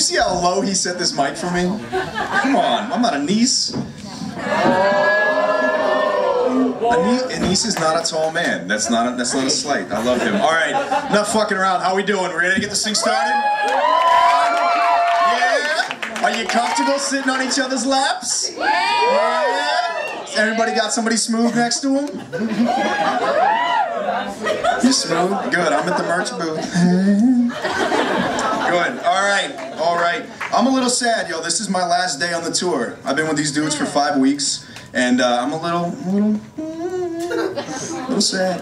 see how low he set this mic for me? Come on, I'm not a niece. A niece is not a tall man. That's not a slight. I love him. All right, enough fucking around. How we doing? We ready to get this thing started? Yeah? Are you comfortable sitting on each other's laps? Yeah? Everybody got somebody smooth next to him? You smooth? Good. I'm at the merch booth. Good. All right. I'm a little sad, yo. This is my last day on the tour. I've been with these dudes for 5 weeks, and I'm a little sad.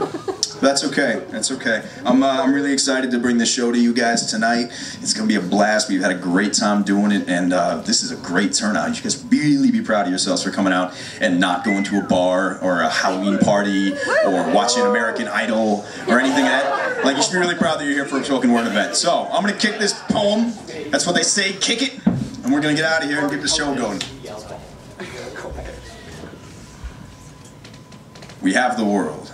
That's okay. That's okay. I'm really excited to bring this show to you guys tonight. It's gonna be a blast. We've had a great time doing it, and this is a great turnout. You guys really be proud of yourselves for coming out and not going to a bar or a Halloween party or watching American Idol or anything like that. Like, you should be really proud that you're here for a spoken word event. So I'm gonna kick this poem. That's what they say. Kick it, and we're gonna get out of here and get the show going. We have the world.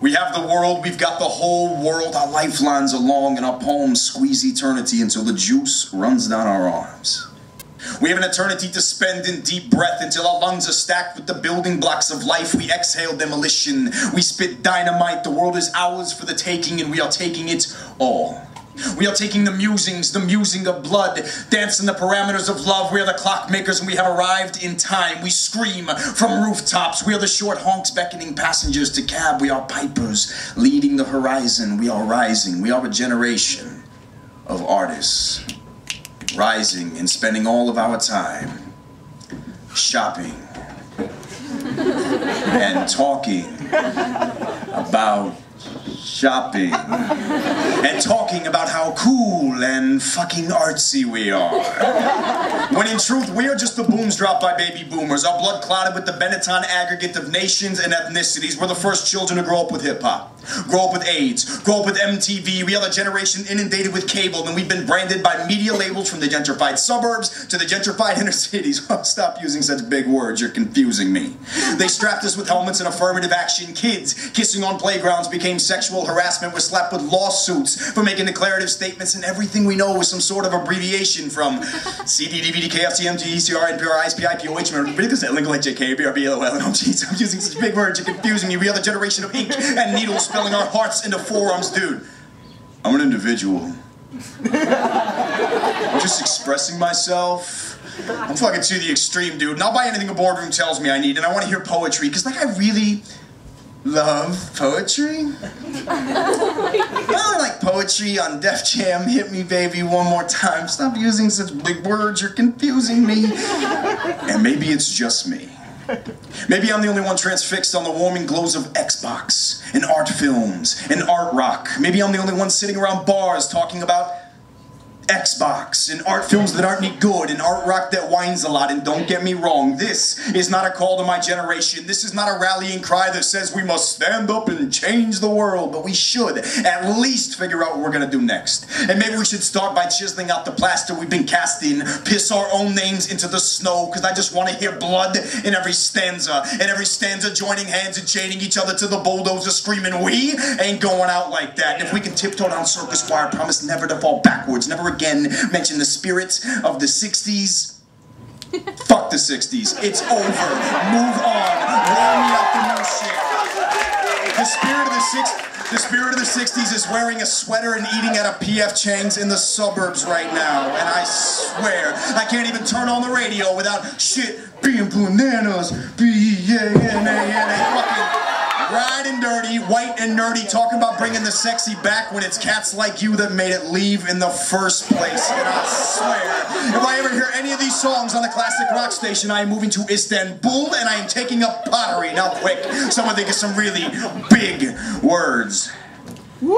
We have the world, we've got the whole world. Our lifelines are long and our poems squeeze eternity until the juice runs down our arms. We have an eternity to spend in deep breath until our lungs are stacked with the building blocks of life. We exhale demolition, we spit dynamite. The world is ours for the taking, and we are taking it all. We are taking the musings, the musing of blood, dancing the parameters of love. We are the clock makers, and we have arrived in time. We scream from rooftops. We are the short honks beckoning passengers to cab. We are pipers leading the horizon. We are rising. We are a generation of artists, rising and spending all of our time shopping and talking about shopping and talking about how cool and fucking artsy we are. When in truth, we are just the booms dropped by baby boomers. Our blood clotted with the Benetton aggregate of nations and ethnicities. We're the first children to grow up with hip-hop, grow up with AIDS, grow up with MTV. We are the generation inundated with cable, and we've been branded by media labels from the gentrified suburbs to the gentrified inner cities. Stop using such big words, you're confusing me. They strapped us with helmets and affirmative action. Kids kissing on playgrounds became sexual harassment. We're slapped with lawsuits for making declarative statements, and everything we know is some sort of abbreviation from CD, DVD, KFC, MG, ECR, NPR, ISP, IPOH, link like JK, BRB, LOL, and OGs. I'm using such big words, you're confusing me. We are the generation of ink and needles spelling our hearts into forearms. Dude, I'm an individual. I'm just expressing myself. I'm fucking to the extreme, dude. And I'll buy anything a boardroom tells me I need, and I want to hear poetry, because, like, I really love poetry. I don't like poetry on Def Jam. Hit me, baby, one more time. Stop using such big words. You're confusing me. And maybe it's just me. Maybe I'm the only one transfixed on the warming glows of Xbox and art films and art rock. Maybe I'm the only one sitting around bars talking about Xbox and art films that aren't any good and art rock that whines a lot. And don't get me wrong, this is not a call to my generation. This is not a rallying cry that says we must stand up and change the world, but we should at least figure out what we're gonna do next. And maybe we should start by chiseling out the plaster we've been casting, piss our own names into the snow, because I just want to hear blood in every stanza, and every stanza joining hands and chaining each other to the bulldozer screaming, we ain't going out like that. And if we can tiptoe down circus wire, promise never to fall backwards, never again mention the spirits of the 60s. Fuck the 60s. It's over. Move on. Roll me out the new shit. The spirit of the 60s is wearing a sweater and eating at a P.F. Chang's in the suburbs right now. And I swear, I can't even turn on the radio without shit being bananas. B-A-N-A-N-A fucking riding dirty, white and nerdy, talking about bringing the sexy back when it's cats like you that made it leave in the first place. And I swear, if I ever hear any of these songs on the classic rock station, I am moving to Istanbul and I am taking up pottery. Now quick, someone think of some really big words. Woo!